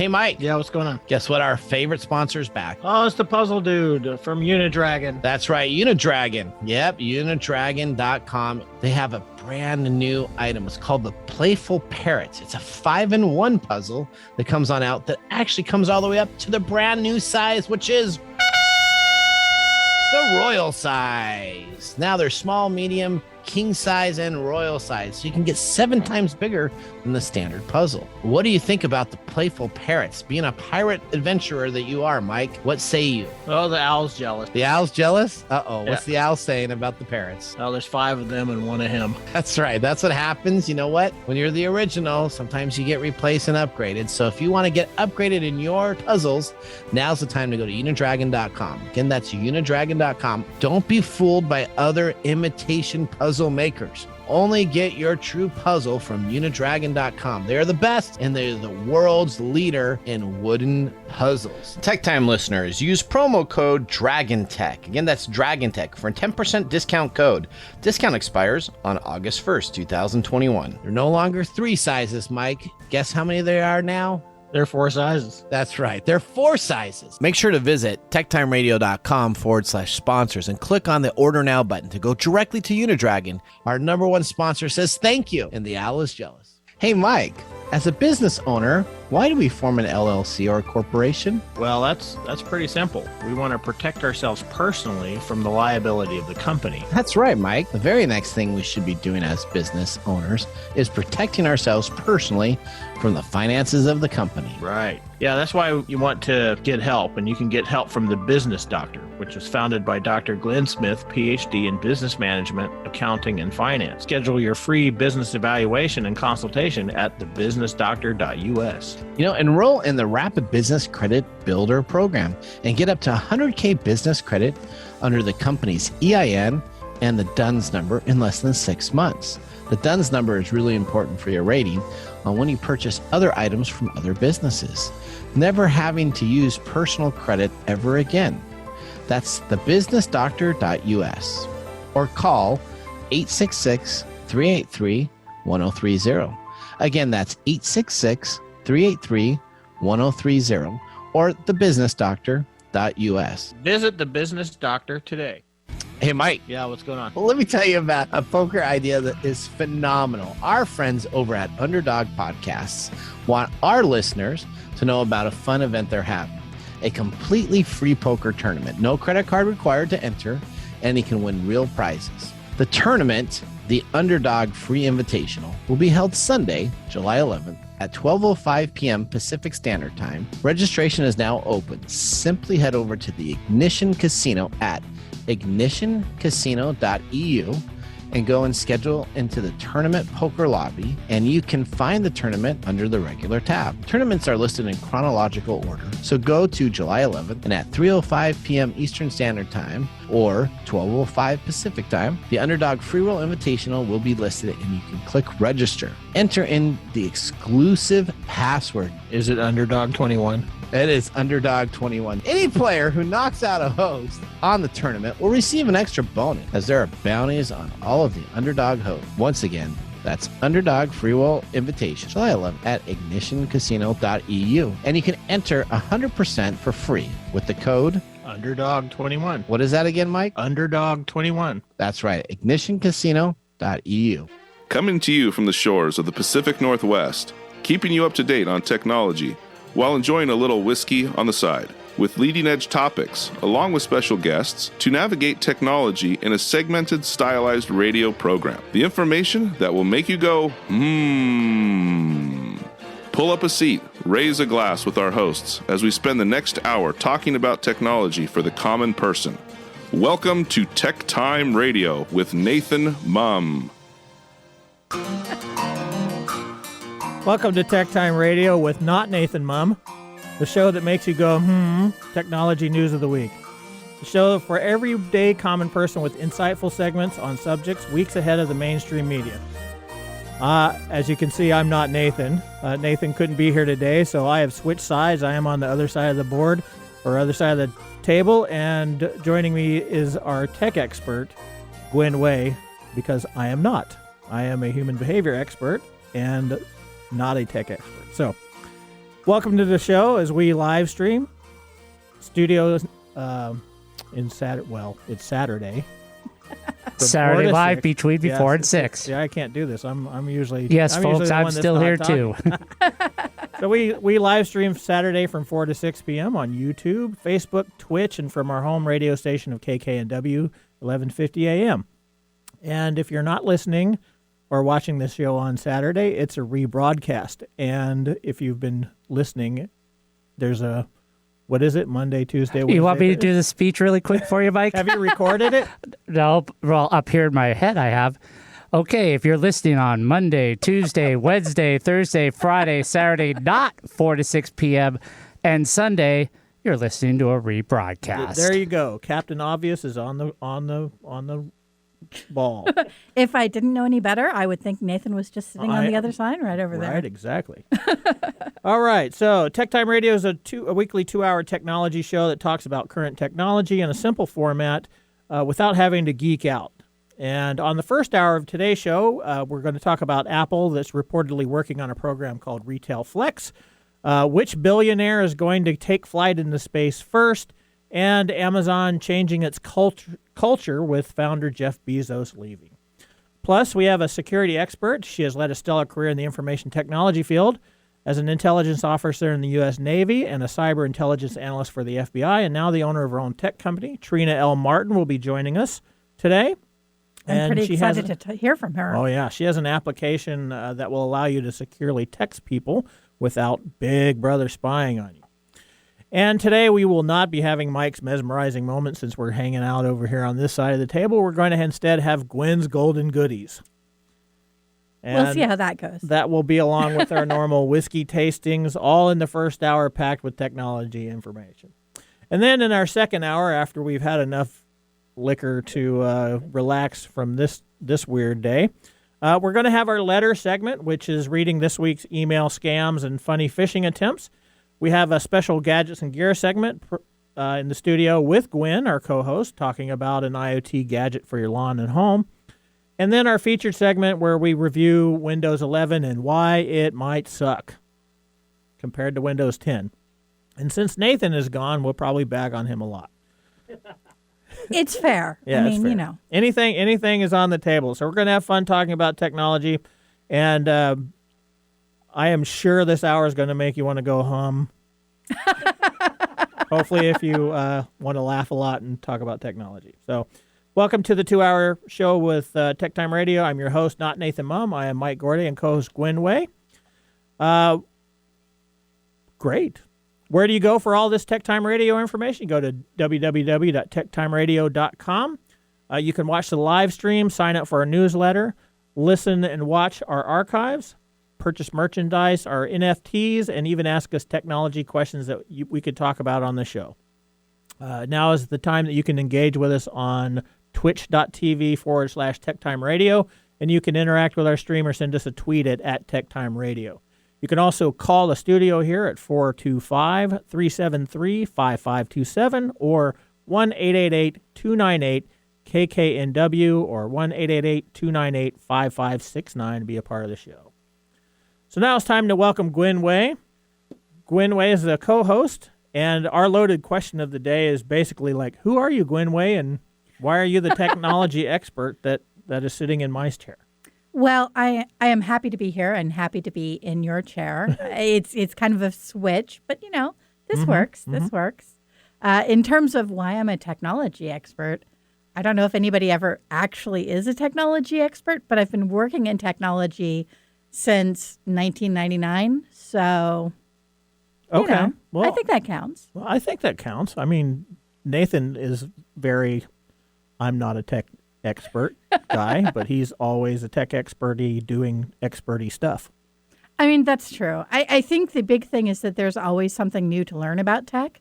Hey, Mike. Yeah, what's going on? Guess what? Our favorite sponsor's back. Oh, it's the puzzle dude from Unidragon. That's right, Unidragon. Yep, unidragon.com. They have a brand new item. It's called the Playful Parrot. It's a 5-in-1 puzzle that comes on out that actually comes all the way up to the brand new size, which is the royal size. Now they're small, medium, king size, and royal size. So you can get 7 times bigger than the standard puzzle. What do you think about the Playful Parrots? Being a pirate adventurer that you are, Mike, what say you? Oh, the owl's jealous. The owl's jealous? Uh-oh. What's the owl saying about the parrots? Oh, there's 5 of them and 1 of him. That's right. That's what happens. You know what? When you're the original, sometimes you get replaced and upgraded. So if you want to get upgraded in your puzzles, now's the time to go to unidragon.com. Again, that's unidragon.com. Don't be fooled by other imitation puzzle makers. Only get your true puzzle from unidragon.com. They're the best, and they're the world's leader in wooden puzzles. Tech Time listeners, use promo code DRAGONTECH. Again, that's DRAGONTECH for a 10% discount code. Discount expires on August 1st, 2021. They're no longer 3 sizes, Mike. Guess how many there are now? They're 4 sizes. That's right. They're 4 sizes. Make sure to visit techtimeradio.com/sponsors and click on the Order Now button to go directly to Unidragon. Our number 1 sponsor says thank you, and the owl is jealous. Hey, Mike, as a business owner, why do we form an LLC or a corporation? Well, that's pretty simple. We want to protect ourselves personally from the liability of the company. That's right, Mike. The very next thing we should be doing as business owners is protecting ourselves personally from the finances of the company. Right. Yeah, that's why you want to get help, and you can get help from The Business Doctor, which was founded by Dr. Glenn Smith, PhD in business management, accounting, and finance. Schedule your free business evaluation and consultation at thebusinessdoctor.us. You know, enroll in the Rapid Business Credit Builder program and get up to 100K business credit under the company's EIN and the DUNS number in less than 6 months. The DUNS number is really important for your rating on when you purchase other items from other businesses, never having to use personal credit ever again. That's thebusinessdoctor.us or call 866-383-1030. Again, that's 866-383-1030 or thebusinessdoctor.us. Visit The Business Doctor today. Hey, Mike. Yeah, what's going on? Well, let me tell you about a poker idea that is phenomenal. Our friends over at Underdog Podcasts want our listeners to know about a fun event they're having. A completely free poker tournament. No credit card required to enter, and you can win real prizes. The tournament, the Underdog Free Invitational, will be held Sunday, July 11th at 12:05 p.m. Pacific Standard Time. Registration is now open. Simply head over to the Ignition Casino at ignitioncasino.eu and go and schedule into the tournament poker lobby, and you can find the tournament under the regular tab. Tournaments are listed in chronological order, so go to July 11th and at 3:05 p.m. Eastern Standard Time or 12:05 Pacific Time, the Underdog Free Roll Invitational will be listed and you can click register. Enter in the exclusive password. Is it Underdog21? It is Underdog21. Any player who knocks out a host on the tournament will receive an extra bonus, as there are bounties on all of the Underdog hosts. Once again, that's Underdog Free Will Invitation, July 11th at ignitioncasino.eu. And you can enter 100% for free with the code Underdog21. What is that again, Mike? Underdog21. That's right, ignitioncasino.eu. Coming to you from the shores of the Pacific Northwest, keeping you up to date on technology, while enjoying a little whiskey on the side, with leading-edge topics, along with special guests, to navigate technology in a segmented, stylized radio program. The information that will make you go, Pull up a seat, raise a glass with our hosts as we spend the next hour talking about technology for the common person. Welcome to Tech Time Radio with Nathan Mumm. Welcome to Tech Time Radio with not Nathan Mumm, the show that makes you go, technology news of the week. The show for everyday common person with insightful segments on subjects weeks ahead of the mainstream media. As you can see, I'm not Nathan. Nathan couldn't be here today, so I have switched sides. I am on the other side of the board, or other side of the table, and joining me is our tech expert, Gwen Way, because I am not. I am a human behavior expert and not a tech expert. So Welcome to the show as we live stream. Studios it's Saturday. Saturday 4 to live 6. between Yes, 4 and 6. Yeah, I can't do this. I'm usually Yes, usually folks, the I'm one that's still not here talking. too. So we live stream Saturday from 4 to 6 p.m. on YouTube, Facebook, Twitch, and from our home radio station of KKNW, 1150 a.m. And if you're not listening or watching this show on Saturday, it's a rebroadcast. And if you've been listening, there's a, what is it, Monday, Tuesday, Wednesday? You want me to do the speech really quick for you, Mike? Have you recorded it? No, well, up here in my head I have. Okay, if you're listening on Monday, Tuesday, Wednesday, Thursday, Friday, Saturday, not 4 to 6 p.m., and Sunday, you're listening to a rebroadcast. There you go. Captain Obvious is on the ball. If I didn't know any better, I would think Nathan was just sitting on the other side right over there. Right, exactly. All right, so TechTime Radio is a weekly 2-hour technology show that talks about current technology in a simple format without having to geek out. And on the first hour of today's show, we're going to talk about Apple that's reportedly working on a program called Retail Flex, which billionaire is going to take flight into space first, and Amazon changing its culture with founder Jeff Bezos leaving. Plus, we have a security expert. She has led a stellar career in the information technology field as an intelligence officer in the U.S. Navy and a cyber intelligence analyst for the FBI, and now the owner of her own tech company. Trina L. Maritin will be joining us today. I'm pretty excited to hear from her. Oh, yeah. She has an application that will allow you to securely text people without Big Brother spying on you. And today we will not be having Mike's mesmerizing moment since we're hanging out over here on this side of the table. We're going to instead have Gwen's Golden Goodies. And we'll see how that goes. That will be along with our normal whiskey tastings, all in the first hour packed with technology information. And then in our second hour, after we've had enough liquor to relax from this weird day, we're going to have our letter segment, which is reading this week's email scams and funny phishing attempts. We have a special gadgets and gear segment in the studio with Gwen, our co-host, talking about an IoT gadget for your lawn and home. And then our featured segment where we review Windows 11 and why it might suck compared to Windows 10. And since Nathan is gone, we'll probably bag on him a lot. It's fair. Yeah, I mean, it's fair. you know. Anything is on the table. So we're going to have fun talking about technology. And I am sure this hour is going to make you want to go hum. Hopefully, if you want to laugh a lot and talk about technology. So welcome to the 2-hour show with TechTime Radio. I'm your host, not Nathan Mumm. I am Mike Gordy and co-host Gwen Way. Great. Where do you go for all this TechTime Radio information? You go to www.techtimeradio.com. You can watch the live stream, sign up for our newsletter, listen and watch our archives, purchase merchandise, our NFTs, and even ask us technology questions that we could talk about on the show. Now is the time that you can engage with us on twitch.tv/TechTime Radio, and you can interact with our stream or send us a tweet at TechTime Radio. You can also call the studio here at 425-373-5527 or 1-888-298-KKNW or 1-888-298-5569 to be a part of the show. So now it's time to welcome Gwen Way. Gwen Way is the co-host, and our loaded question of the day is basically like, who are you, Gwen Way, and why are you the technology expert that is sitting in my chair? Well, I am happy to be here and happy to be in your chair. It's kind of a switch, but, you know, this works. Mm-hmm. This works. In terms of why I'm a technology expert, I don't know if anybody ever actually is a technology expert, but I've been working in technology since 1999. So, you know, well, I think that counts. Well, I think that counts. I mean, Nathan is I'm not a tech expert guy, but he's always a tech experty doing experty stuff. I mean, that's true. I think the big thing is that there's always something new to learn about tech.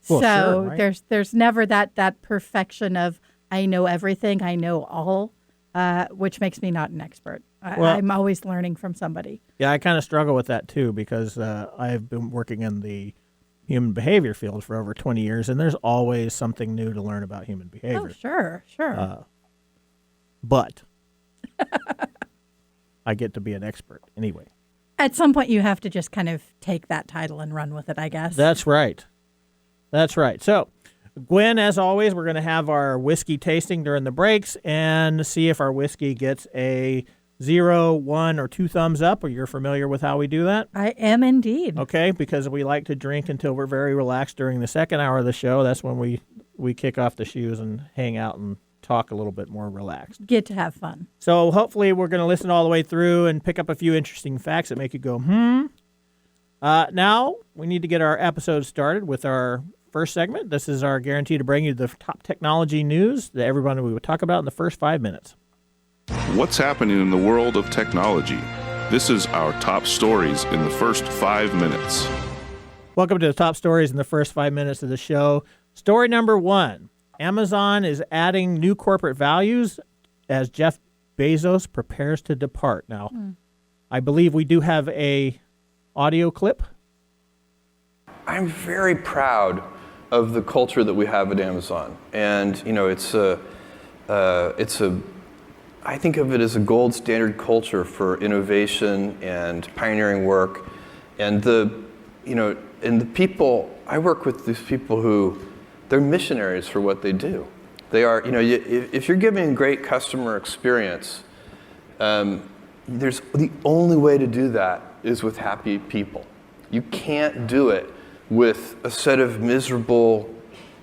Well, so sure, right? there's never that perfection of I know everything, I know all, which makes me not an expert. I'm always learning from somebody. Yeah, I kind of struggle with that too because I've been working in the human behavior field for over 20 years, and there's always something new to learn about human behavior. Oh, sure. But I get to be an expert anyway. At some point, you have to just kind of take that title and run with it, I guess. That's right. That's right. So, Gwen, as always, we're going to have our whiskey tasting during the breaks and see if our whiskey gets a 0, 1, or 2 thumbs up. Are you familiar with how we do that? I am indeed. Okay, because we like to drink until we're very relaxed during the second hour of the show. That's when we kick off the shoes and hang out and talk a little bit more relaxed. Get to have fun. So hopefully we're going to listen all the way through and pick up a few interesting facts that make you go, Now we need to get our episode started with our first segment. This is our guarantee to bring you the top technology news that everybody we would talk about in the first 5 minutes. What's happening in the world of technology? This is our top stories in the first 5 minutes. Welcome to the top stories in the first 5 minutes of the show. Story number 1. Amazon is adding new corporate values as Jeff Bezos prepares to depart. Now, I believe we do have a audio clip. I'm very proud of the culture that we have at Amazon. And, I think of it as a gold standard culture for innovation and pioneering work. And the people, I work with these people who, they're missionaries for what they do. They are, if you're giving a great customer experience, the only way to do that is with happy people. You can't do it with a set of miserable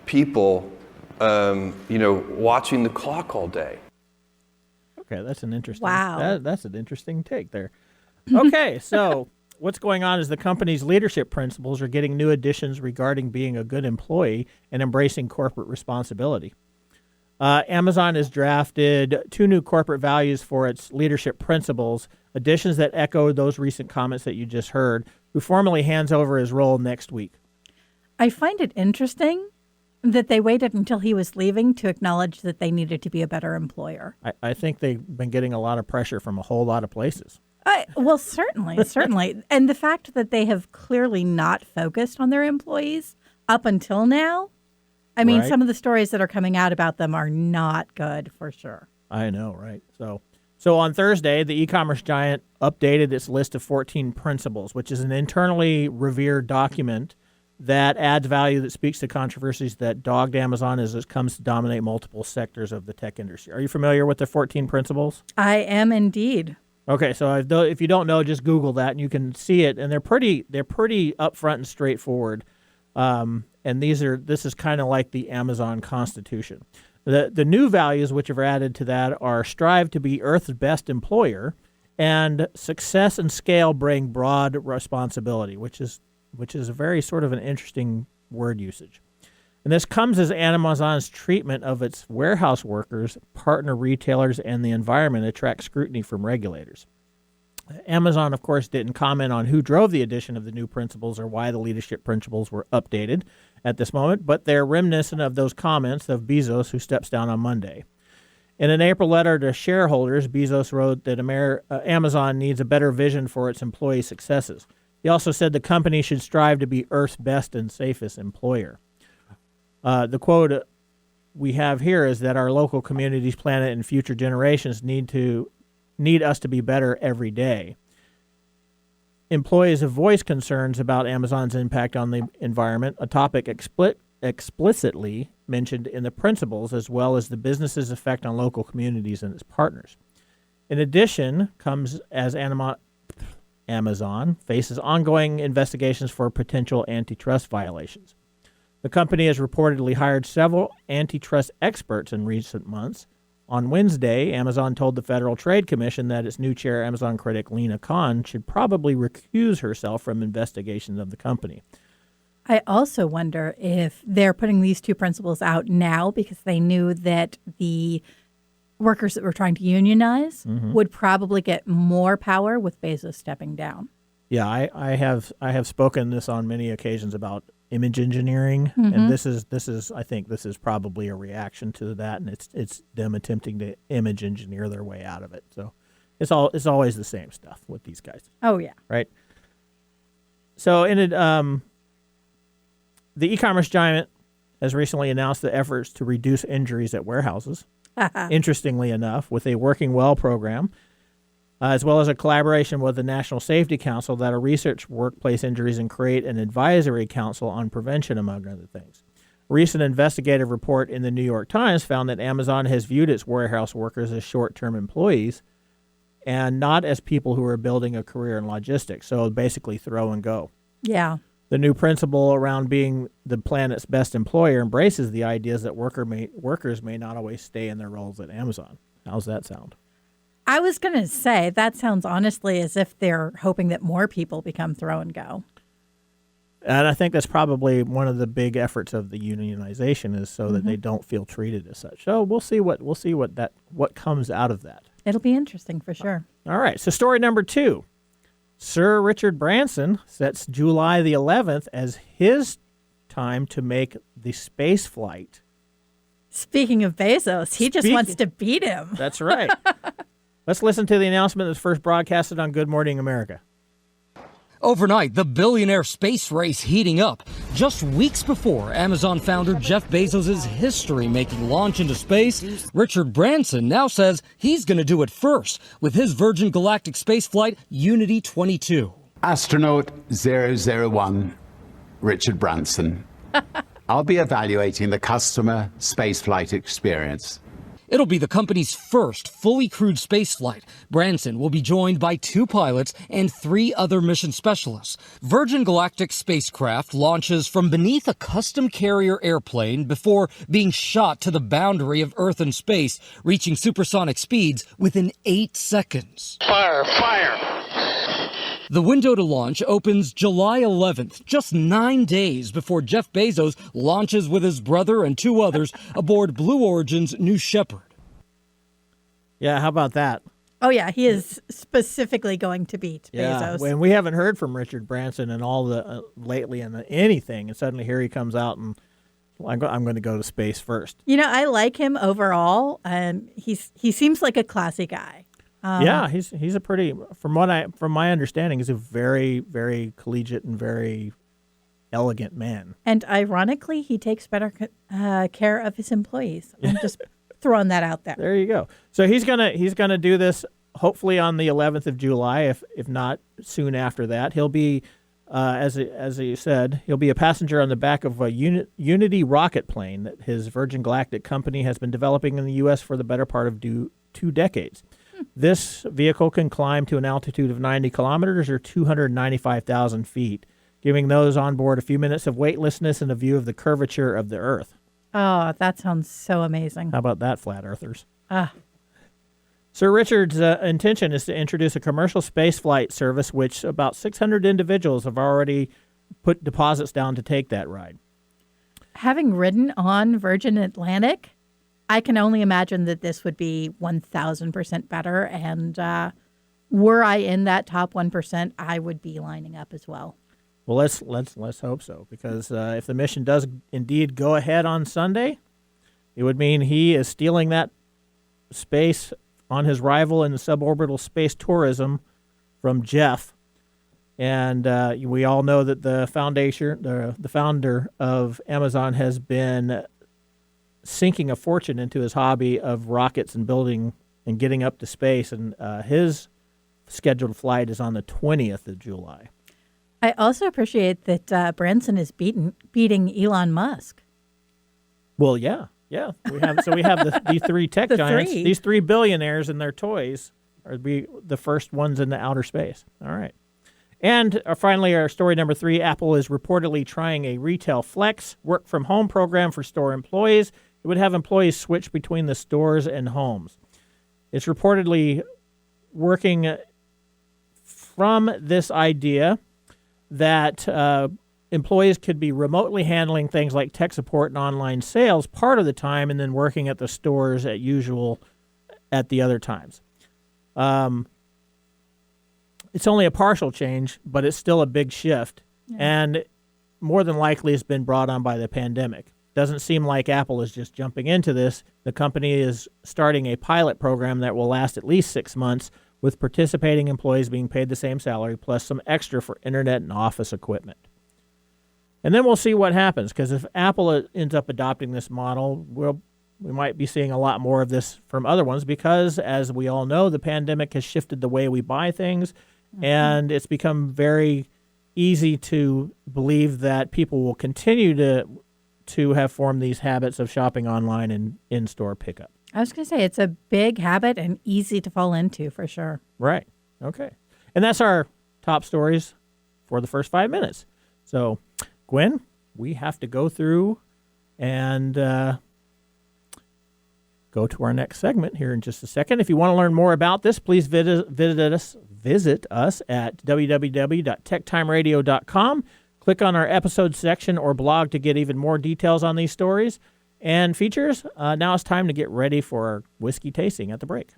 people, watching the clock all day. Okay, that's an interesting. Wow. That's an interesting take there. Okay, so what's going on is the company's leadership principles are getting new additions regarding being a good employee and embracing corporate responsibility. Amazon has drafted 2 new corporate values for its leadership principles, additions that echo those recent comments that you just heard, who formally hands over his role next week. I find it interesting that they waited until he was leaving to acknowledge that they needed to be a better employer. I think they've been getting a lot of pressure from a whole lot of places. Well, certainly. And the fact that they have clearly not focused on their employees up until now, I mean, Right. some of the stories that are coming out about them are not good for sure. I know, right? So on Thursday, the e-commerce giant updated its list of 14 principles, which is an internally revered document that adds value that speaks to controversies that dogged Amazon as it comes to dominate multiple sectors of the tech industry. Are you familiar with the 14 principles? I am indeed. Okay, so if you don't know, just Google that and you can see it, and they're pretty upfront and straightforward. And this is kind of like the Amazon Constitution. The new values which are added to that are strive to be Earth's best employer, and success and scale bring broad responsibility, which is a very sort of an interesting word usage. And this comes as Amazon's treatment of its warehouse workers, partner retailers, and the environment attracts scrutiny from regulators. Amazon, of course, didn't comment on who drove the addition of the new principles or why the leadership principles were updated at this moment, but they're reminiscent of those comments of Bezos, who steps down on Monday. In an April letter to shareholders, Bezos wrote that Amazon needs a better vision for its employee successes. He also said the company should strive to be Earth's best and safest employer. The quote we have here is that our local communities, planet, and future generations need us to be better every day. Employees have voiced concerns about Amazon's impact on the environment, a topic explicitly mentioned in the principles, as well as the business's effect on local communities and its partners. In addition, comes as Amazon faces ongoing investigations for potential antitrust violations. The company has reportedly hired several antitrust experts in recent months. On Wednesday, Amazon told the Federal Trade Commission that its new chair, Amazon critic Lina Khan, should probably recuse herself from investigations of the company. I also wonder if they're putting these 2 principles out now because they knew that the workers that were trying to unionize would probably get more power with Bezos stepping down. Yeah, I have spoken this on many occasions about image engineering, and this is I think this is probably a reaction to that, and it's them attempting to image engineer their way out of it. So it's always the same stuff with these guys. Oh yeah, right. So the e-commerce giant has recently announced the efforts to reduce injuries at warehouses. Interestingly enough, with a Working Well program. as well as a collaboration with the National Safety Council that'll research workplace injuries and create an advisory council on prevention, among other things. A recent investigative report in the New York Times found that Amazon has viewed its warehouse workers as short-term employees and not as people who are building a career in logistics, so basically throw and go. Yeah. The new principle around being the planet's best employer embraces the ideas that workers may not always stay in their roles at Amazon. How's that sound? I was going to say, that sounds honestly as if they're hoping that more people become throw and go. And I think that's probably one of the big efforts of the unionization is so that they don't feel treated as such. So we'll see what comes out of that. It'll be interesting for sure. All right. So story number 2. Sir Richard Branson sets July the 11th as his time to make the space flight. Speaking of Bezos, he just wants to beat him. That's right. Let's listen to the announcement that was first broadcasted on Good Morning America. Overnight, the billionaire space race heating up. Just weeks before Amazon founder Jeff Bezos' history-making launch into space, Richard Branson now says he's going to do it first with his Virgin Galactic spaceflight Unity 22. Astronaut 001, Richard Branson. I'll be evaluating the customer spaceflight experience. It'll be the company's first fully crewed spaceflight. Branson will be joined by 2 pilots and 3 other mission specialists. Virgin Galactic spacecraft launches from beneath a custom carrier airplane before being shot to the boundary of Earth and space, reaching supersonic speeds within 8 seconds. Fire! The window to launch opens July 11th, just 9 days before Jeff Bezos launches with his brother and 2 others aboard Blue Origin's New Shepard. Yeah, how about that? Oh, yeah, he is specifically going to beat Bezos. When we haven't heard from Richard Branson and all the lately and anything, and suddenly here he comes out and I'm going to go to space first. You know, I like him overall, and he seems like a classy guy. Yeah, he's a pretty from my understanding, he's a very, very collegiate and very elegant man. And ironically, he takes better care of his employees. I'm just throwing that out there. There you go. So he's gonna do this hopefully on the 11th of July, if not soon after that. He'll be as you said, he'll be a passenger on the back of a Unity rocket plane that his Virgin Galactic company has been developing in the U.S. for the better part of 2 decades. This vehicle can climb to an altitude of 90 kilometers or 295,000 feet, giving those on board a few minutes of weightlessness and a view of the curvature of the Earth. Oh, that sounds so amazing. How about that, flat earthers? Sir Richard's intention is to introduce a commercial spaceflight service, which about 600 individuals have already put deposits down to take that ride. Having ridden on Virgin Atlantic, I can only imagine that this would be 1,000% better. And were I in that top 1%, I would be lining up as well. Well, let's hope so, because if the mission does indeed go ahead on Sunday, it would mean he is stealing that space on his rival in the suborbital space tourism from Jeff. And we all know that the founder of Amazon has been sinking a fortune into his hobby of rockets and building and getting up to space. And his scheduled flight is on the 20th of July. I also appreciate that Branson is beating Elon Musk. Well, yeah. We have the 3 tech giants. These 3 billionaires and their toys are the first ones in the outer space. All right. And finally, our story number 3, Apple is reportedly trying a retail flex work-from-home program for store employees. It would have employees switch between the stores and homes. It's reportedly working from this idea that employees could be remotely handling things like tech support and online sales part of the time and then working at the stores at usual at the other times. It's only a partial change, but it's still a big shift, and more than likely it's been brought on by the pandemic. Doesn't seem like Apple is just jumping into this. The company is starting a pilot program that will last at least 6 months, with participating employees being paid the same salary plus some extra for internet and office equipment. And then we'll see what happens, because if Apple ends up adopting this model, we'll we might be seeing a lot more of this from other ones because, as we all know, the pandemic has shifted the way we buy things, and it's become very easy to believe that people will continue to have formed these habits of shopping online and in-store pickup. I was going to say, it's a big habit and easy to fall into for sure. Right. Okay. And that's our top stories for the first 5 minutes. So, Gwen, we have to go through and go to our next segment here in just a second. If you want to learn more about this, please visit us at www.techtimeradio.com. Click on our episode section or blog to get even more details on these stories and features. Now it's time to get ready for our whiskey tasting at the break.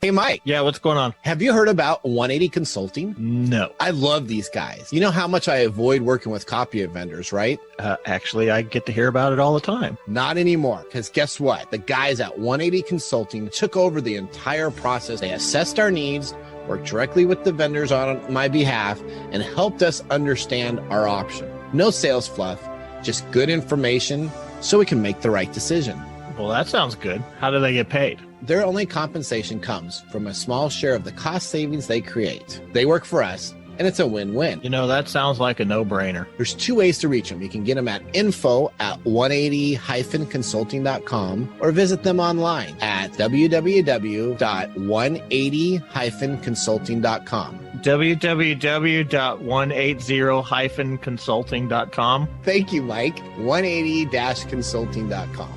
Hey, Mike. Yeah, what's going on? Have you heard about 180 Consulting? No. I love these guys. You know how much I avoid working with copy vendors, right? Actually, I get to hear about it all the time. Not anymore, because guess what? The guys at 180 Consulting took over the entire process. They assessed our needs, worked directly with the vendors on my behalf, and helped us understand our option. No sales fluff, just good information so we can make the right decision. Well, that sounds good. How do they get paid? Their only compensation comes from a small share of the cost savings they create. They work for us, and it's a win-win. You know, that sounds like a no-brainer. There's two ways to reach them. You can get them at info@180-consulting.com or visit them online at www.180-consulting.com. www.180-consulting.com. Thank you, Mike. 180-consulting.com.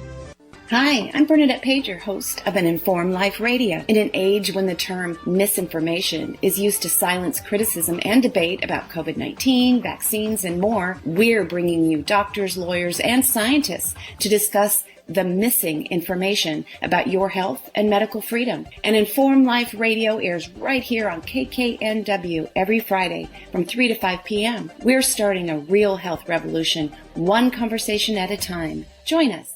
Hi, I'm Bernadette Pager, host of An Informed Life Radio. In an age when the term misinformation is used to silence criticism and debate about COVID-19, vaccines, and more, we're bringing you doctors, lawyers, and scientists to discuss the missing information about your health and medical freedom. An Informed Life Radio airs right here on KKNW every Friday from 3 to 5 p.m. We're starting a real health revolution, one conversation at a time. Join us.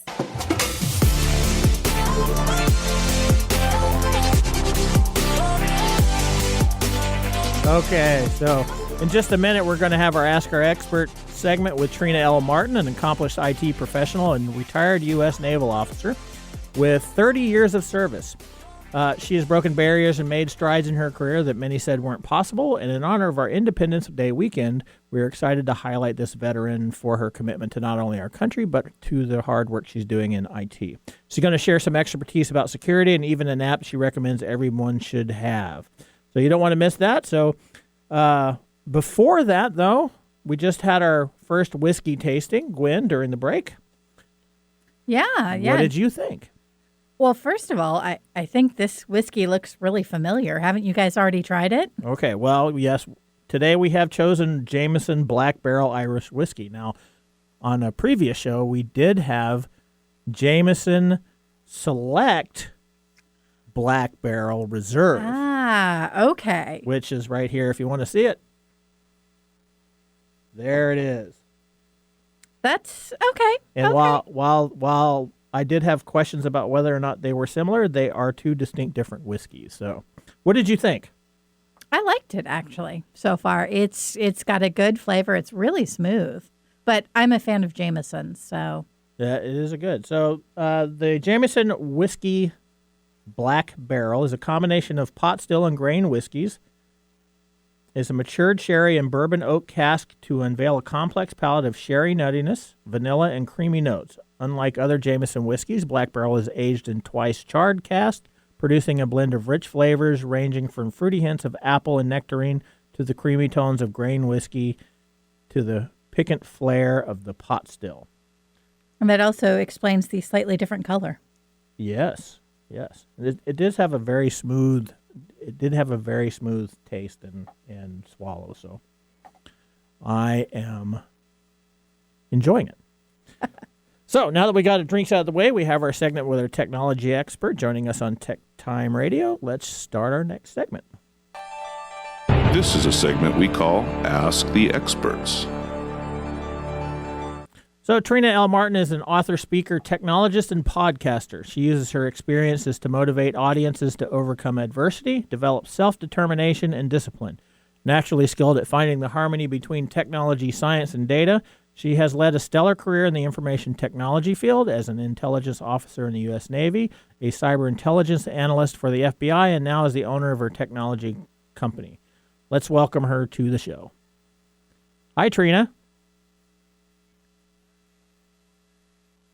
Okay, so in just a minute, we're going to have our Ask Our Expert segment with Trina L. Maritin, an accomplished IT professional and retired U.S. Naval Officer with 30 years of service. She has broken barriers and made strides in her career that many said weren't possible, and in honor of our Independence Day weekend, we're excited to highlight this veteran for her commitment to not only our country, but to the hard work she's doing in IT. She's going to share some expertise about security and even an app she recommends everyone should have. So you don't want to miss that. So before that, though, we just had our first whiskey tasting, Gwen, during the break. Yeah. What did you think? Well, first of all, I think this whiskey looks really familiar. Haven't you guys already tried it? Okay, well, yes. Today we have chosen Jameson Black Barrel Irish Whiskey. Now, on a previous show, we did have Jameson Select Black Barrel Reserve. Ah, okay. Which is right here if you want to see it. There it is. That's okay. And okay. while I did have questions about whether or not they were similar, they are two distinct different whiskeys. So, what did you think? I liked it actually so far. It's got a good flavor. It's really smooth. But I'm a fan of Jameson, so yeah, it is a good. So, the Jameson Whiskey Black Barrel is a combination of pot still and grain whiskeys. It's a matured sherry and bourbon oak cask to unveil a complex palette of sherry nuttiness, vanilla, and creamy notes. Unlike other Jameson whiskeys, Black Barrel is aged in twice charred cask, producing a blend of rich flavors ranging from fruity hints of apple and nectarine to the creamy tones of grain whiskey to the piquant flair of the pot still. And that also explains the slightly different color. Yes. It did have a very smooth taste and swallow, so I am enjoying it. So now that we got the drinks out of the way, we have our segment with our technology expert joining us on TechTime Radio. Let's start our next segment. This is a segment we call Ask the Experts. So Trina L. Maritin is an author, speaker, technologist, and podcaster. She uses her experiences to motivate audiences to overcome adversity, develop self-determination, and discipline. Naturally skilled at finding the harmony between technology, science, and data, She has led a stellar career in the information technology field as an intelligence officer in the U.S. Navy, a cyber intelligence analyst for the FBI, and now is the owner of her technology company. Let's welcome her to the show. Hi, Trina.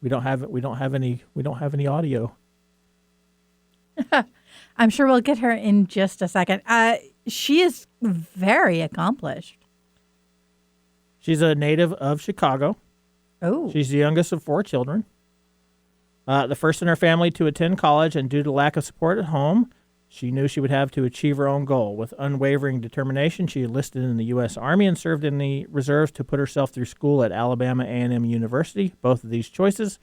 We don't have any audio. I'm sure we'll get her in just a second. She is very accomplished. She's a native of Chicago. Oh. She's the youngest of 4 children. The first in her family to attend college, and due to lack of support at home, she knew she would have to achieve her own goal. With unwavering determination, she enlisted in the U.S. Army and served in the reserves to put herself through school at Alabama A&M University. Both of these choices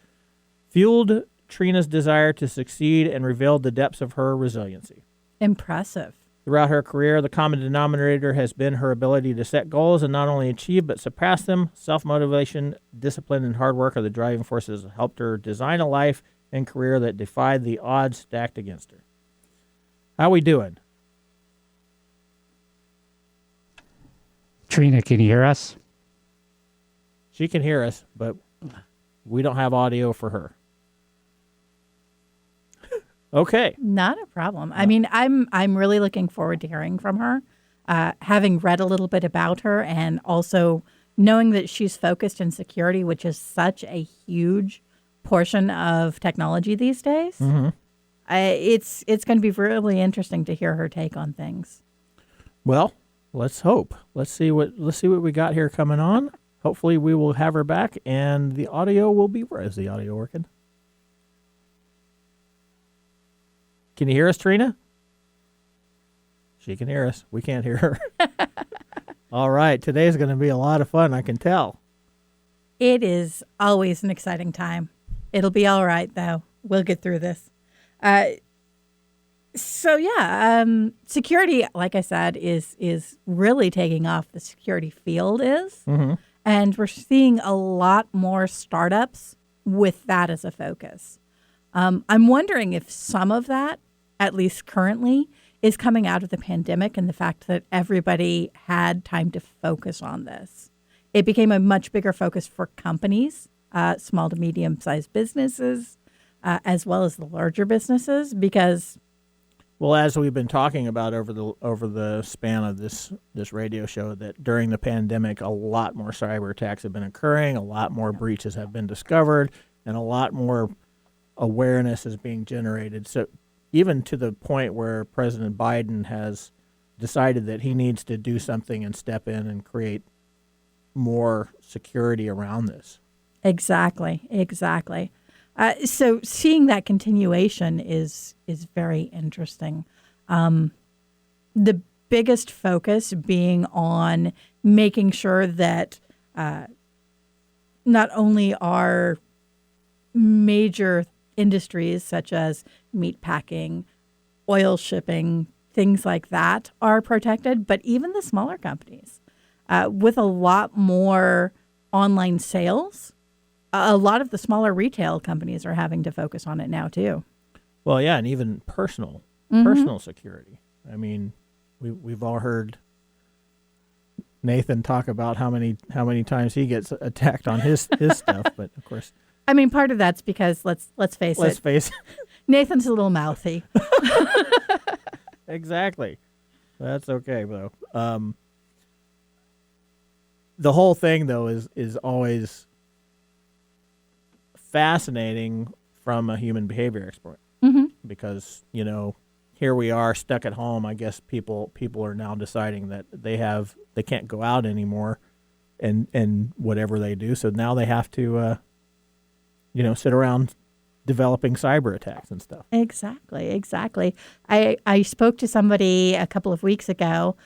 fueled Trina's desire to succeed and revealed the depths of her resiliency. Impressive. Throughout her career, the common denominator has been her ability to set goals and not only achieve but surpass them. Self-motivation, discipline, and hard work are the driving forces that helped her design a life and career that defied the odds stacked against her. How we doing? Trina, can you hear us? She can hear us, but we don't have audio for her. Okay. Not a problem. I mean, I'm really looking forward to hearing from her, having read a little bit about her and also knowing that she's focused in security, which is such a huge portion of technology these days. Mm-hmm. It's going to be really interesting to hear her take on things. Well, let's hope. Let's see what we got here coming on. Hopefully we will have her back and the audio will be... Is the audio working? Can you hear us, Trina? She can hear us. We can't hear her. All right. Today's going to be a lot of fun, I can tell. It is always an exciting time. It'll be all right, though. We'll get through this. Security, like I said, is really taking off. The security field is. Mm-hmm. And we're seeing a lot more startups with that as a focus. I'm wondering if some of that, at least currently, is coming out of the pandemic and the fact that everybody had time to focus on this. It became a much bigger focus for companies, small to medium-sized businesses, as well as the larger businesses, because... Well, as we've been talking about over the span of this radio show, that during the pandemic, a lot more cyber attacks have been occurring, a lot more breaches have been discovered, and a lot more awareness is being generated. So even to the point where President Biden has decided that he needs to do something and step in and create more security around this. Exactly. So seeing that continuation is very interesting. The biggest focus being on making sure that not only are major industries such as meat packing, oil shipping, things like that are protected, but even the smaller companies with a lot more online sales. A lot of the smaller retail companies are having to focus on it now too. Well, yeah, and even personal security. I mean, we've all heard Nathan talk about how many times he gets attacked on his stuff, but of course. I mean, part of that's because let's face it. Nathan's a little mouthy. Exactly. That's okay though. The whole thing though is always fascinating from a human behavior expert, because here we are stuck at home. I guess people are now deciding that they can't go out anymore, and whatever they do, so now they have to sit around developing cyber attacks and stuff. Exactly. I spoke to somebody a couple of weeks ago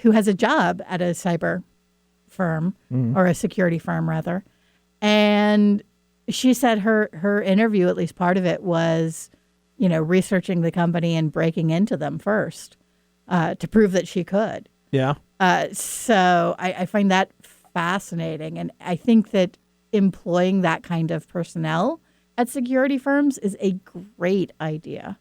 who has a job at a cyber firm, or a security firm rather, and she said her interview, at least part of it, was, researching the company and breaking into them first to prove that she could. Yeah. So I find that fascinating. And I think that employing that kind of personnel at security firms is a great idea.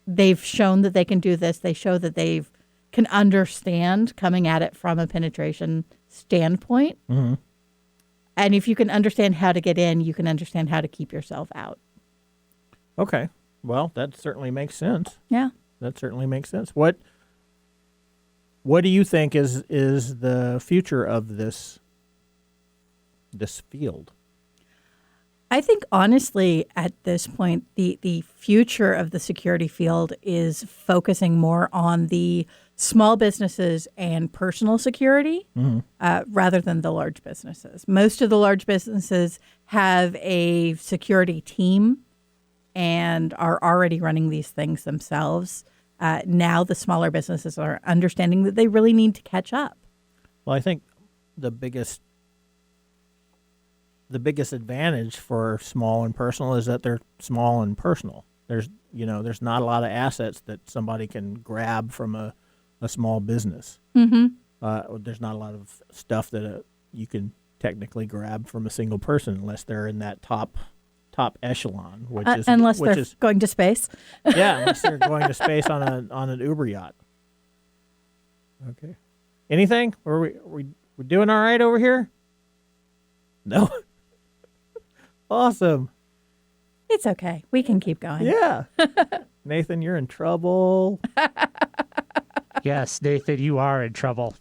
They've shown that they can do this. They show that they can understand coming at it from a penetration standpoint. Mm-hmm. And if you can understand how to get in, you can understand how to keep yourself out. Okay. Well, that certainly makes sense. Yeah. That certainly makes sense. What do you think is the future of this field? I think, honestly, at this point, the future of the security field is focusing more on the small businesses and personal security rather than the large businesses. Most of the large businesses have a security team and are already running these things themselves. Now the smaller businesses are understanding that they really need to catch up. Well, I think the biggest advantage for small and personal is that they're small and personal. There's not a lot of assets that somebody can grab from a small business. Mm-hmm. There's not a lot of stuff that you can technically grab from a single person unless they're in that top echelon, which is unless they're going to space. Yeah, unless they're going to space on an Uber yacht. Okay. Anything? We're doing all right over here? No. Awesome. It's okay. We can keep going. Yeah. Nathan, you're in trouble. Yes, Nathan, you are in trouble.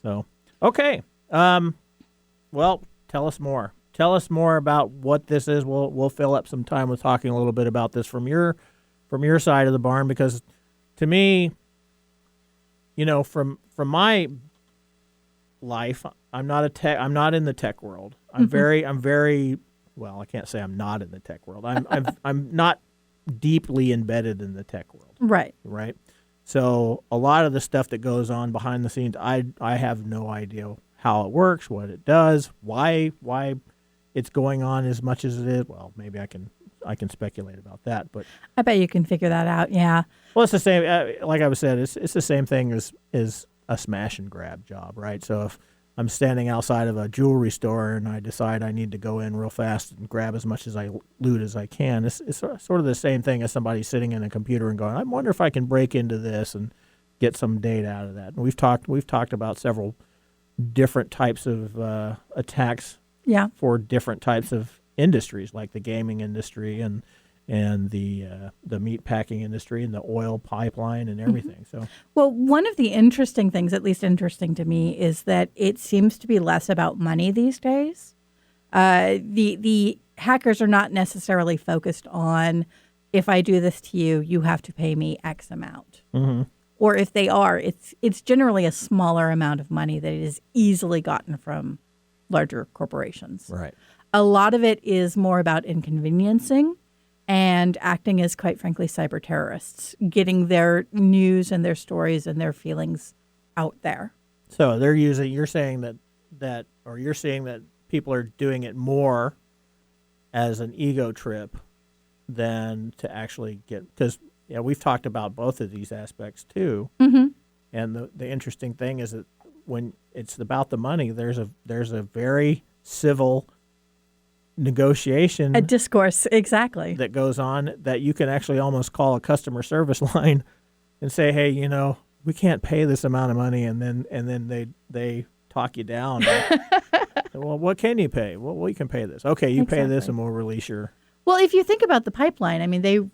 So, okay. Well, tell us more. Tell us more about what this is. We'll fill up some time with talking a little bit about this from your side of the barn, because to me, from my life, I'm not in the tech world. I'm very well, I can't say I'm not in the tech world. I'm not deeply embedded in the tech world. Right. Right. So a lot of the stuff that goes on behind the scenes, I have no idea how it works, what it does, why it's going on as much as it is. Well, maybe I can speculate about that, but I bet you can figure that out. Yeah. Well, it's the same. Like I was said, it's the same thing as a smash and grab job, right? So if I'm standing outside of a jewelry store and I decide I need to go in real fast and grab as much loot as I can, it's sort of the same thing as somebody sitting in a computer and going, I wonder if I can break into this and get some data out of that. And we've talked about several different types of attacks. Yeah. For different types of industries, like the gaming industry and the meat packing industry and the oil pipeline and everything. So, well, one of the interesting things, at least interesting to me, is that it seems to be less about money these days. The hackers are not necessarily focused on, if I do this to you, you have to pay me X amount. Mm-hmm. Or if they are, it's generally a smaller amount of money that is easily gotten from larger corporations. Right. A lot of it is more about inconveniencing and acting as, quite frankly, cyber terrorists, getting their news and their stories and their feelings out there. So you're saying that people are doing it more as an ego trip than to actually because we've talked about both of these aspects too. Mm-hmm. And the interesting thing is that when it's about the money, there's a very civil negotiation, a discourse, exactly, that goes on that you can actually almost call a customer service line and say, hey, we can't pay this amount of money, and then they talk you down. Well, what can you pay? Well, we can pay this. Okay, you pay this and we'll release your. Well, if you think about the pipeline, I mean, the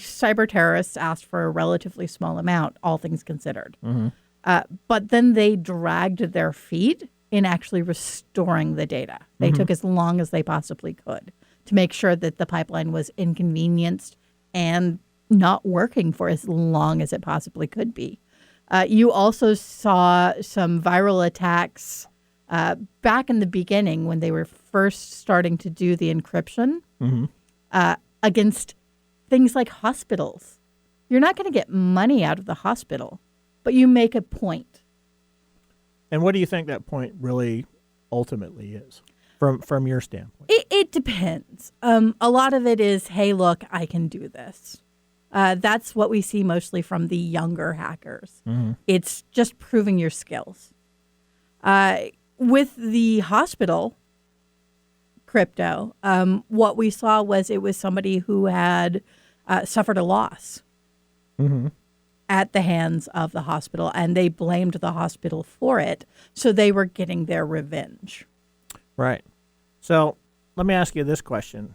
cyber terrorists asked for a relatively small amount, all things considered. Mm-hmm. But then they dragged their feet in actually restoring the data. They took as long as they possibly could to make sure that the pipeline was inconvenienced and not working for as long as it possibly could be. You also saw some viral attacks back in the beginning when they were first starting to do the encryption against things like hospitals. You're not going to get money out of the hospital, but you make a point. And what do you think that point really ultimately is from your standpoint? It depends. A lot of it is, hey, look, I can do this. That's what we see mostly from the younger hackers. Mm-hmm. It's just proving your skills. With the hospital crypto, what we saw was it was somebody who had suffered a loss. Mm-hmm. at the hands of the hospital, and they blamed the hospital for it. So they were getting their revenge. Right. So let me ask you this question.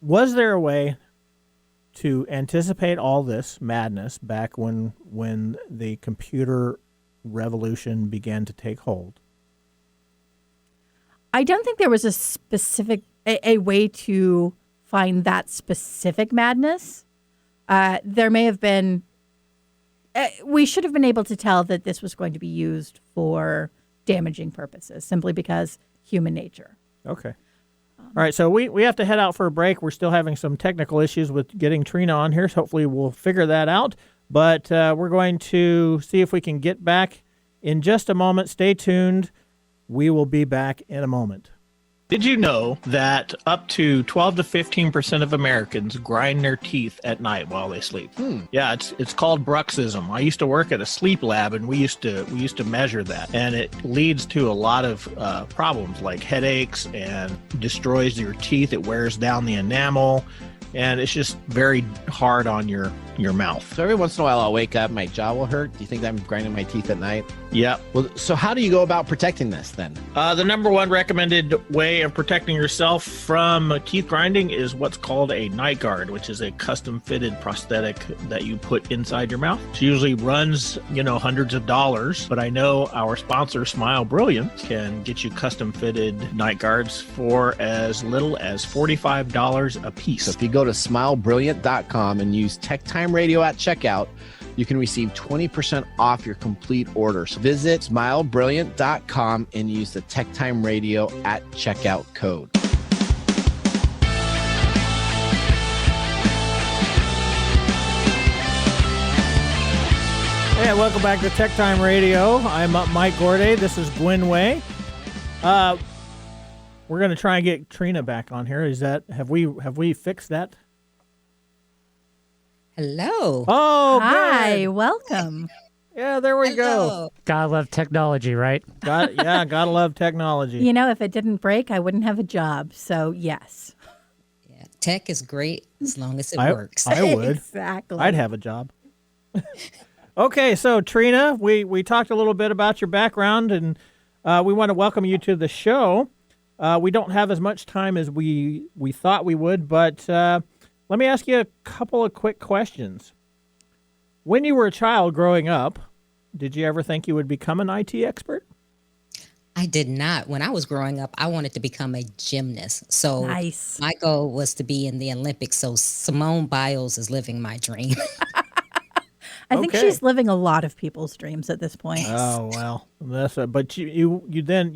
Was there a way to anticipate all this madness back when the computer revolution began to take hold? I don't think there was a specific a way to find that specific madness. There may have been. We should have been able to tell that this was going to be used for damaging purposes, simply because human nature. Okay. All right, so we have to head out for a break. We're still having some technical issues with getting Trina on here, so hopefully we'll figure that out. But we're going to see if we can get back in just a moment. Stay tuned. We will be back in a moment. Did you know that up to 12 to 15% of Americans grind their teeth at night while they sleep? Yeah, it's called bruxism. I used to work at a sleep lab, and we used to measure that, and it leads to a lot of problems like headaches and destroys your teeth. It wears down the enamel, and it's just very hard on your mouth. So every once in a while I'll wake up, my jaw will hurt. Do you think I'm grinding my teeth at night? Yeah. Well, so how do you go about protecting this then? The number one recommended way of protecting yourself from teeth grinding is what's called a night guard, which is a custom fitted prosthetic that you put inside your mouth. It usually runs, hundreds of dollars, but I know our sponsor, Smile Brilliant, can get you custom fitted night guards for as little as $45 a piece. So if you go to smilebrilliant.com and use TechTime Radio at checkout, you can receive 20% off your complete order. So visit smilebrilliant.com and use the TechTime Radio at checkout code. Hey, welcome back to Tech Time Radio. I'm Mike Gorday. This is Gwen Way. We're going to try and get Trina back on here. Have we fixed that? Hello. Oh, Hi, good. welcome. Yeah, there we go. Gotta love technology, right? Gotta love technology. If it didn't break, I wouldn't have a job. So yes. Yeah, tech is great as long as it works. I would. Exactly. I'd have a job. Okay, so Trina, we talked a little bit about your background, and we want to welcome you to the show. We don't have as much time as we thought we would, but let me ask you a couple of quick questions. When you were a child growing up, did you ever think you would become an IT expert? I did not. When I was growing up, I wanted to become a gymnast. So Nice. my goal was to be in the Olympics. So Simone Biles is living my dream. I think Okay. she's living a lot of people's dreams at this point. Oh, well, but you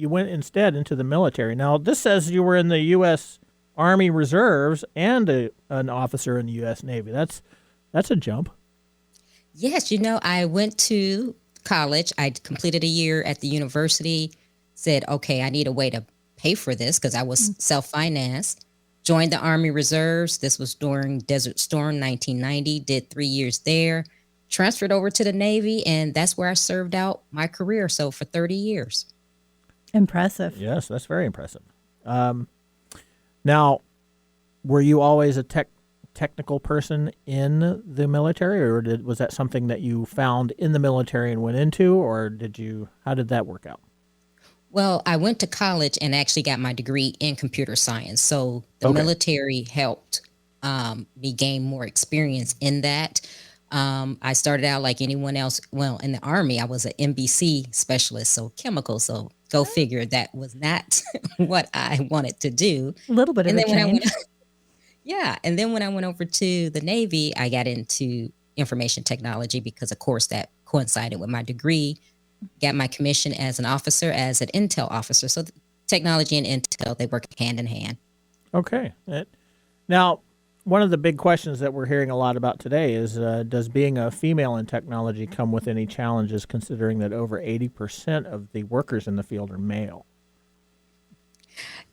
went instead into the military. Now, this says you were in the U.S. Army Reserves and an officer in the U.S. Navy. That's a jump. Yes, I went to college. I completed a year at the university, said, okay, I need a way to pay for this because I was self-financed. Joined the Army Reserves. This was during Desert Storm 1990, did 3 years there. Transferred over to the Navy, and that's where I served out my career, so for 30 years. Impressive. Yes, that's very impressive. Now, were you always a technical person in the military, or was that something that you found in the military and went into, or how did that work out? Well, I went to college and actually got my degree in computer science, so the military helped me gain more experience in that. I started out like anyone else. Well, in the Army, I was an MBC specialist, so chemical. So go figure, that was not what I wanted to do. A little bit of a change. And then when I went over to the Navy, I got into information technology because, of course, that coincided with my degree. Got my commission as an officer, as an intel officer. So technology and intel, they work hand in hand. Okay. Now, one of the big questions that we're hearing a lot about today is, does being a female in technology come with any challenges, considering that over 80% of the workers in the field are male?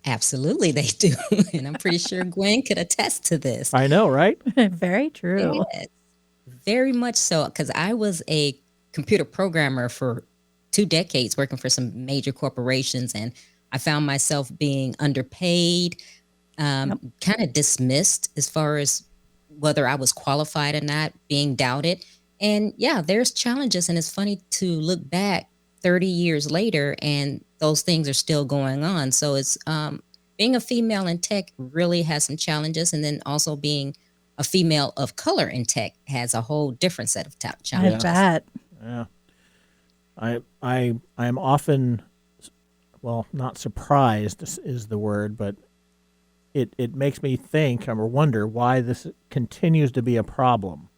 Absolutely, they do. And I'm pretty sure Gwen could attest to this. I know, right? Very true. Yes, very much so, because I was a computer programmer for 2 decades, working for some major corporations, and I found myself being underpaid, kind of dismissed as far as whether I was qualified or not, being doubted. And yeah, there's challenges. And it's funny to look back 30 years later and those things are still going on. So it's being a female in tech really has some challenges. And then also being a female of color in tech has a whole different set of challenges. I bet. Yeah. I am often, well, not surprised is the word, but it makes me think or wonder why this continues to be a problem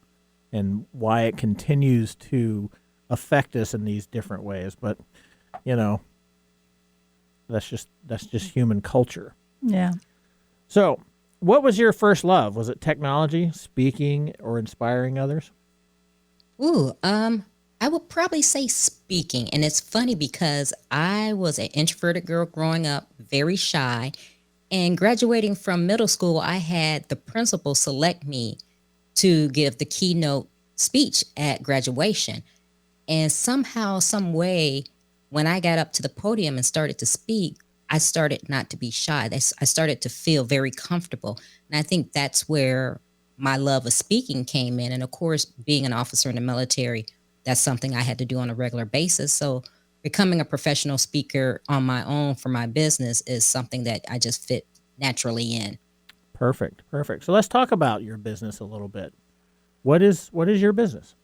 and why it continues to affect us in these different ways. But, that's just human culture. Yeah. So, what was your first love? Was it technology, speaking, or inspiring others? Ooh, I would probably say speaking. And it's funny because I was an introverted girl growing up, very shy. And graduating from middle school, I had the principal select me to give the keynote speech at graduation. And somehow, some way, when I got up to the podium and started to speak, I started not to be shy. I started to feel very comfortable. And I think that's where my love of speaking came in. And of course, being an officer in the military, that's something I had to do on a regular basis. So becoming a professional speaker on my own for my business is something that I just fit naturally in. Perfect. So let's talk about your business a little bit. What is your business?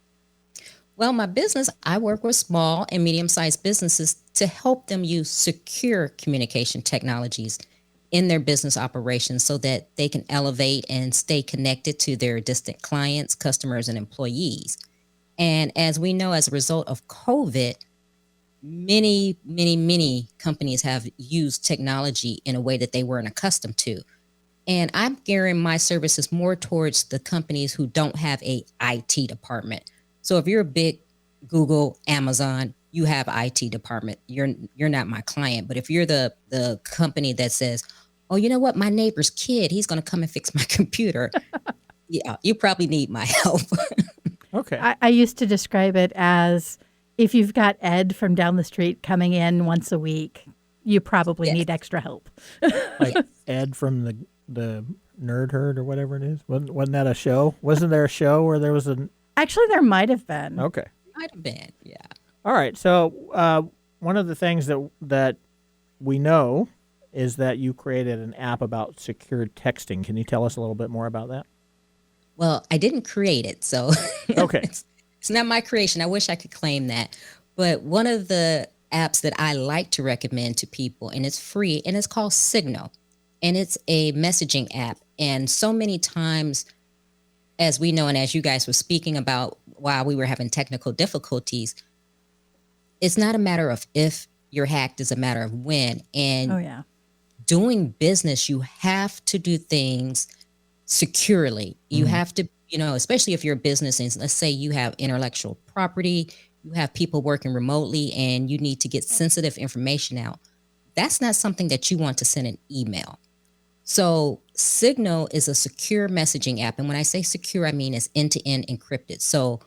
Well, my business, I work with small and medium-sized businesses to help them use secure communication technologies in their business operations so that they can elevate and stay connected to their distant clients, customers, and employees. And as we know, as a result of COVID, many companies have used technology in a way that they weren't accustomed to. And I'm gearing my services more towards the companies who don't have a IT department. So if you're a big Google, Amazon, you have an IT department. You're not my client. But if you're the company that says, oh, you know what, my neighbor's kid, he's going to come and fix my computer. Yeah, you probably need my help. Okay. I used to describe it as if you've got Ed from down the street coming in once a week, you probably need extra help. Like Ed from the Nerd Herd or whatever it is. Wasn't that a show? Wasn't there a show where there was an... Actually, there might have been. Okay. Might have been, yeah. All right. So one of the things that we know is that you created an app about secured texting. Can you tell us a little bit more about that? Well, I didn't create it, so okay. It's not my creation. I wish I could claim that. But one of the apps that I like to recommend to people, and it's free, and it's called Signal. And it's a messaging app. And so many times, as we know, and as you guys were speaking about while we were having technical difficulties, it's not a matter of if you're hacked, it's a matter of when. And doing business, you have to do things securely. You have to, especially if you're a business and let's say you have intellectual property, you have people working remotely and you need to get sensitive information out. That's not something that you want to send an email. So Signal is a secure messaging app. And when I say secure, I mean it's end-to-end encrypted. So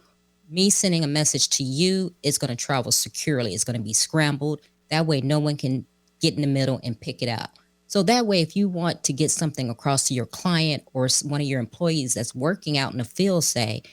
me sending a message to you is going to travel securely. It's going to be scrambled. That way no one can get in the middle and pick it up. So that way, if you want to get something across to your client or one of your employees that's working out in the field, say,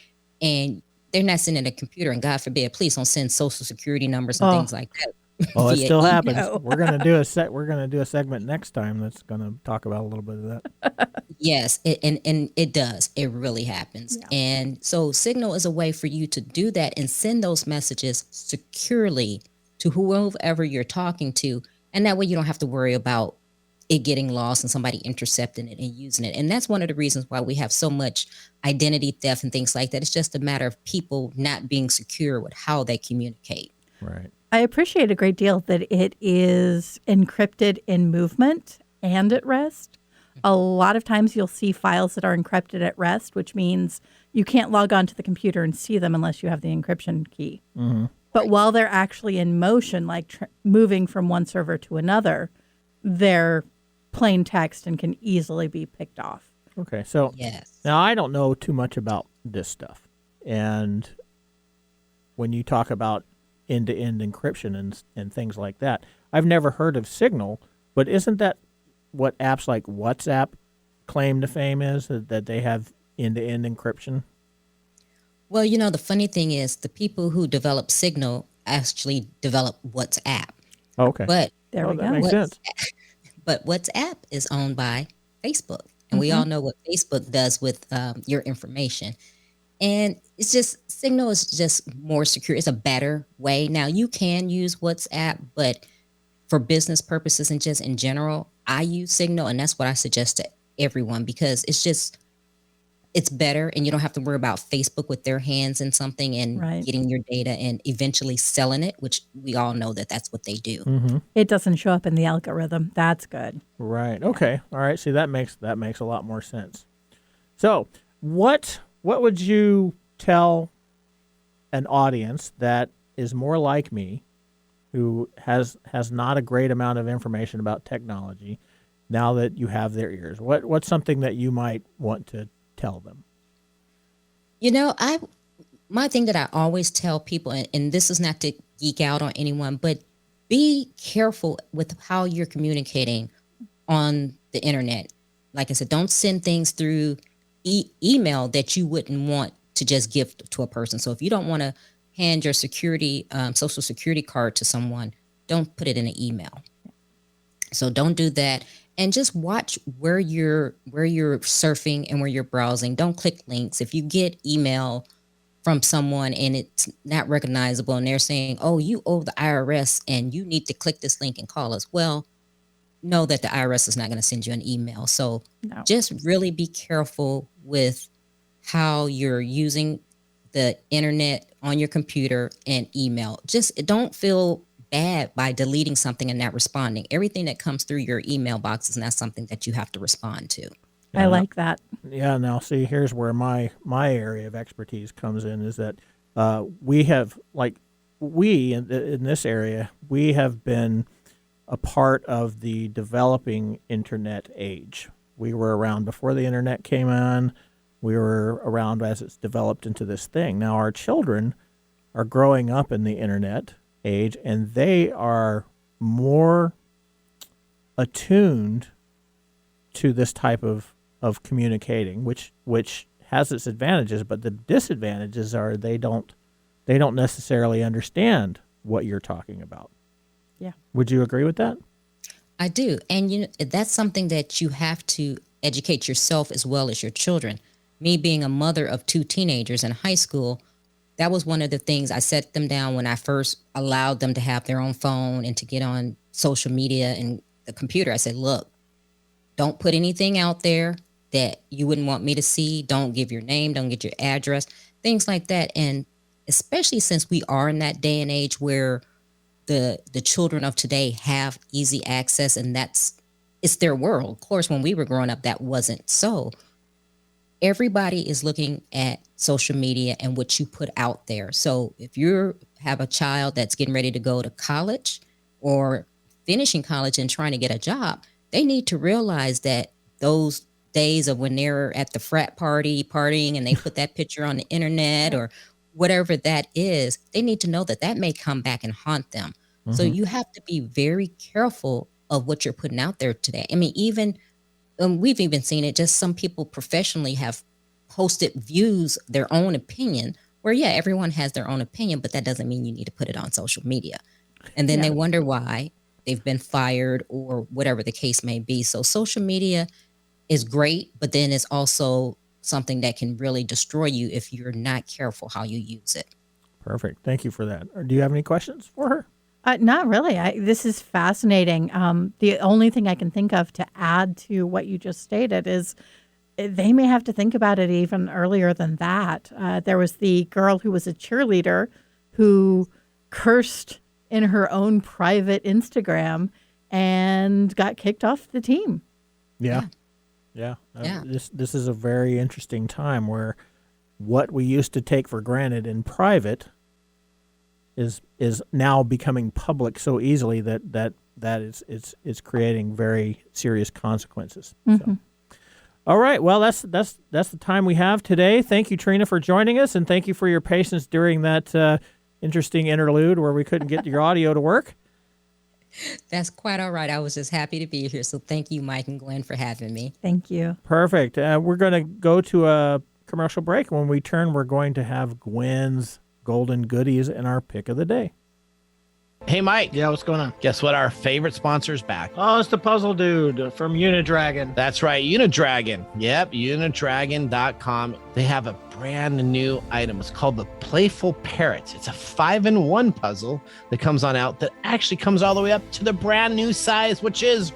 and they're not sending a computer, and God forbid, please don't send social security numbers and things like that. Oh, it still happens. We're gonna do a segment next time that's gonna talk about a little bit of that. Yes, and it does. It really happens. Yeah. And so Signal is a way for you to do that and send those messages securely to whoever you're talking to, and that way you don't have to worry about it getting lost and somebody intercepting it and using it. And that's one of the reasons why we have so much identity theft and things like that. It's just a matter of people not being secure with how they communicate. Right. I appreciate a great deal that it is encrypted in movement and at rest. A lot of times you'll see files that are encrypted at rest, which means you can't log on to the computer and see them unless you have the encryption key. Mm-hmm. But while they're actually in motion, like moving from one server to another, they're plain text and can easily be picked off. Okay, so now I don't know too much about this stuff. And when you talk about end-to-end encryption and things like that, I've never heard of Signal, but isn't that what apps like WhatsApp claim to fame is, that they have end-to-end encryption? Well, the funny thing is the people who develop Signal actually develop WhatsApp. Okay. But There we that go. makes sense. But WhatsApp is owned by Facebook. And we all know what Facebook does with your information. And it's just, Signal is just more secure. It's a better way. Now, you can use WhatsApp, but for business purposes and just in general, I use Signal. And that's what I suggest to everyone, because it's better, and you don't have to worry about Facebook with their hands in something and getting your data and eventually selling it, which we all know that that's what they do. Mm-hmm. It doesn't show up in the algorithm. That's good. Right. Okay. All right. See, that makes a lot more sense. So, what would you tell an audience that is more like me, who has not a great amount of information about technology, now that you have their ears? What's something that you might want to tell them? My thing that I always tell people, and this is not to geek out on anyone, but be careful with how you're communicating on the internet. Like I said, don't send things through email that you wouldn't want to just give to a person. So if you don't want to hand your social security card to someone, don't put it in an email. So don't do that. And just watch where you're surfing and where you're browsing. Don't click links. If you get email from someone and it's not recognizable and they're saying, oh, you owe the IRS and you need to click this link and call us. Well, know that the IRS is not going to send you an email. So just really be careful with how you're using the internet on your computer and email. Just don't feel bad by deleting something and not responding. Everything that comes through your email box is not something that you have to respond to. I like that. Yeah. Now, see, here's where my area of expertise comes in, is that we have, in this area, we have been a part of the developing internet age. We were around before the internet came on. We were around as it's developed into this thing. Now, our children are growing up in the internet age, and they are more attuned to this type of communicating, which has its advantages, but the disadvantages are they don't necessarily understand what you're talking about. Yeah. Would you agree with that? I do. And that's something that you have to educate yourself as well as your children. Me being a mother of 2 teenagers in high school, that was one of the things I set them down when I first allowed them to have their own phone and to get on social media and the computer. I said, look, don't put anything out there that you wouldn't want me to see. Don't give your name, don't get your address, things like that. And especially since we are in that day and age where the children of today have easy access, and it's their world. Of course, when we were growing up, that wasn't so. Everybody is looking at social media and what you put out there. So if you have a child that's getting ready to go to college or finishing college and trying to get a job, they need to realize that those days of when they're at the frat partying and they put that picture on the internet or whatever that is, they need to know that may come back and haunt them. Mm-hmm. So you have to be very careful of what you're putting out there today. I mean, even we've even seen it, just some people professionally have posted views, their own opinion, where, yeah, everyone has their own opinion, but that doesn't mean you need to put it on social media. And then they wonder why they've been fired or whatever the case may be. So social media is great, but then it's also something that can really destroy you if you're not careful how you use it. Perfect. Thank you for that. Do you have any questions for her? Not really. This is fascinating. The only thing I can think of to add to what you just stated is they may have to think about it even earlier than that. There was the girl who was a cheerleader who cursed in her own private Instagram and got kicked off the team. Yeah. This is a very interesting time where what we used to take for granted in private is now becoming public so easily that it's creating very serious consequences. Mm-hmm. So. All right, well that's the time we have today. Thank you, Trina, for joining us, and thank you for your patience during that interesting interlude where we couldn't get your audio to work. That's quite all right. I was just happy to be here. So thank you, Mike and Gwen, for having me. Thank you. Perfect. We're going to go to a commercial break. When we return, we're going to have Gwen's golden goodies and our pick of the day. Hey, Mike. Yeah, what's going on? Guess what? Our favorite sponsor's back. Oh, it's the puzzle dude from Unidragon. That's right, Unidragon. Yep, unidragon.com. They have a brand new item. It's called the Playful Parrots. It's a 5-in-1 puzzle that comes on out that actually comes all the way up to the brand new size, which is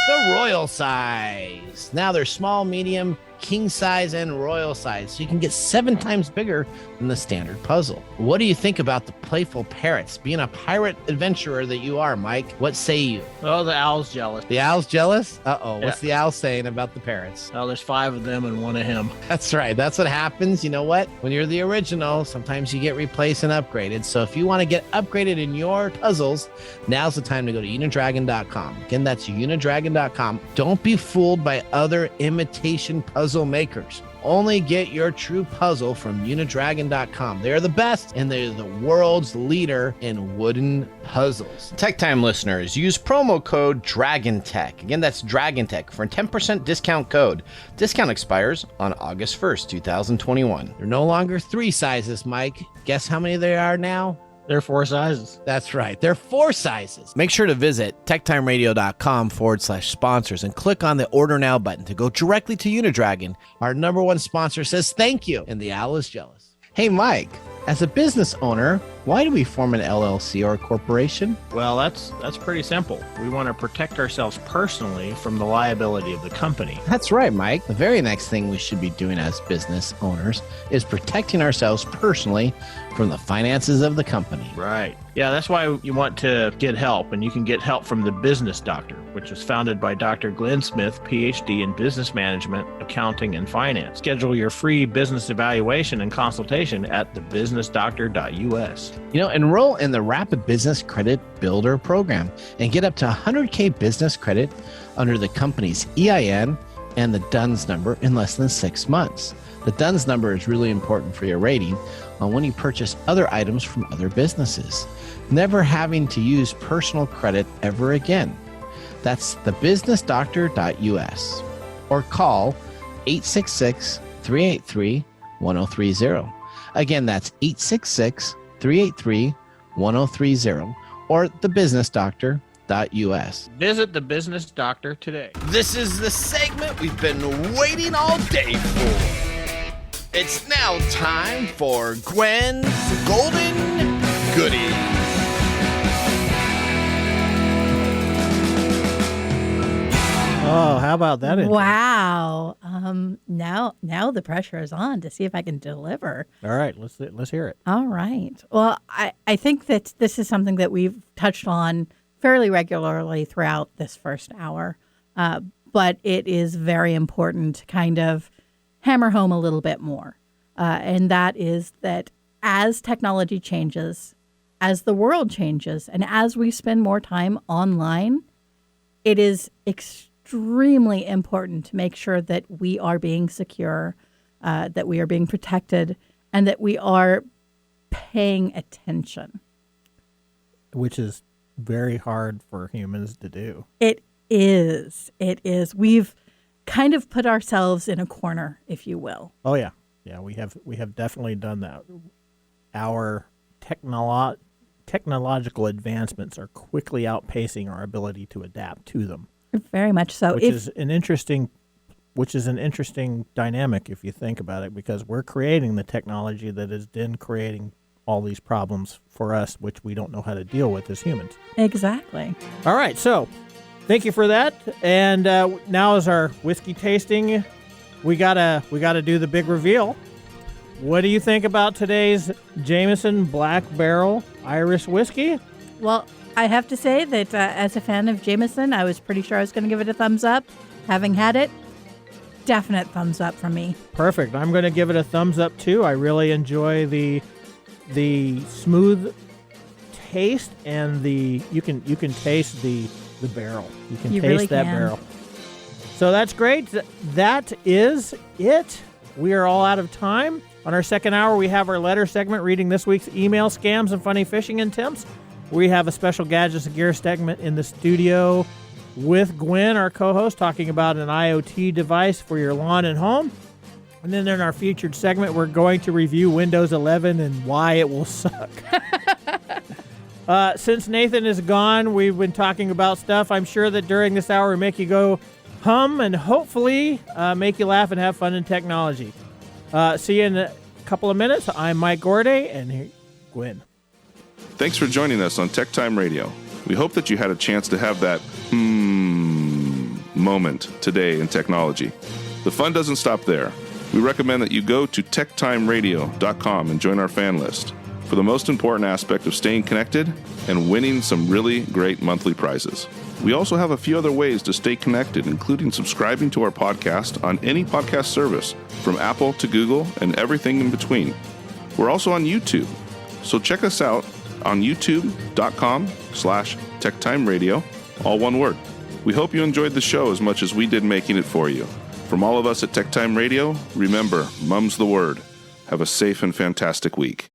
the royal size. Now they're small, medium, king size, and royal size. So you can get 7 times bigger than the standard puzzle. What do you think about the Playful Parrots? Being a pirate adventurer that you are, Mike, what say you? Oh, the owl's jealous. The owl's jealous? Uh-oh. Yeah. What's the owl saying about the parrots? Oh, there's 5 of them and 1 of him. That's right. That's what happens. You know what? When you're the original, sometimes you get replaced and upgraded. So if you want to get upgraded in your puzzles, now's the time to go to unidragon.com. Again, that's unidragon.com. Don't be fooled by other imitation puzzle makers. Only get your true puzzle from unidragon.com. They're the best, and they're the world's leader in wooden puzzles. Tech Time listeners, use promo code DRAGONTECH. Again, that's DRAGONTECH for a 10% discount code. Discount expires on August 1st, 2021. They're no longer 3 sizes, Mike. Guess how many there are now? They're 4 sizes. That's right. They're 4 sizes. Make sure to visit techtimeradio.com/sponsors and click on the Order Now button to go directly to Unidragon. Our #1 sponsor says thank you, and the owl is jealous. Hey, Mike, as a business owner, why do we form an LLC or a corporation? Well, that's pretty simple. We want to protect ourselves personally from the liability of the company. That's right, Mike. The very next thing we should be doing as business owners is protecting ourselves personally from the finances of the company. Right. Yeah, that's why you want to get help, and you can get help from the Business Doctor, which was founded by Dr. Glenn Smith, PhD in business management, accounting, and finance. Schedule your free business evaluation and consultation at thebusinessdoctor.us. Enroll in the Rapid Business Credit Builder program and get up to 100K business credit under the company's EIN and the DUNS number in less than 6 months. The DUNS number is really important for your rating on when you purchase other items from other businesses, never having to use personal credit ever again. That's thebusinessdoctor.us or call 866-383-1030. Again, that's 866-383-1030 or thebusinessdoctor.us. Visit the Business Doctor today. This is the segment we've been waiting all day for. It's now time for Gwen's Golden Goodies. Oh, how about that? Wow. Now the pressure is on to see if I can deliver. All right, let's hear it. All right. Well, I think that this is something that we've touched on fairly regularly throughout this first hour, but it is very important to kind of hammer home a little bit more. And that is that as technology changes, as the world changes, and as we spend more time online, it is extremely important to make sure that we are being secure, that we are being protected, and that we are paying attention. Which is very hard for humans to do. It is. We've kind of put ourselves in a corner, if you will. Oh yeah. Yeah, we have definitely done that. Our technological advancements are quickly outpacing our ability to adapt to them. Very much so. Which is an interesting dynamic if you think about it, because we're creating the technology that is then creating all these problems for us, which we don't know how to deal with as humans. Exactly. All right, so thank you for that. And now is our whiskey tasting. We gotta do the big reveal. What do you think about today's Jameson Black Barrel Irish whiskey? Well, I have to say that as a fan of Jameson, I was pretty sure I was going to give it a thumbs up. Having had it, definite thumbs up from me. Perfect. I'm going to give it a thumbs up too. I really enjoy the smooth taste, and you can taste the barrel. You can taste really that can. barrel. So that's great. That is it. We are all out of time. On our second hour, we have our letter segment reading this week's email scams and funny phishing attempts. We have a special Gadgets and Gear segment in the studio with Gwen, our co-host, talking about an IoT device for your lawn and home. And then in our featured segment, we're going to review Windows 11 and why it will suck. Since Nathan is gone, we've been talking about stuff. I'm sure that during this hour we make you go hum and hopefully make you laugh and have fun in technology. See you in a couple of minutes. I'm Mike Gorday, and here, Gwen. Thanks for joining us on TechTime Radio. We hope that you had a chance to have that moment today in technology. The fun doesn't stop there. We recommend that you go to techtimeradio.com and join our fan list for the most important aspect of staying connected and winning some really great monthly prizes. We also have a few other ways to stay connected, including subscribing to our podcast on any podcast service, from Apple to Google and everything in between. We're also on YouTube, so check us out on youtube.com/techtimeradio, all one word. We hope you enjoyed the show as much as we did making it for you. From all of us at TechTime Radio, remember, mum's the word. Have a safe and fantastic week.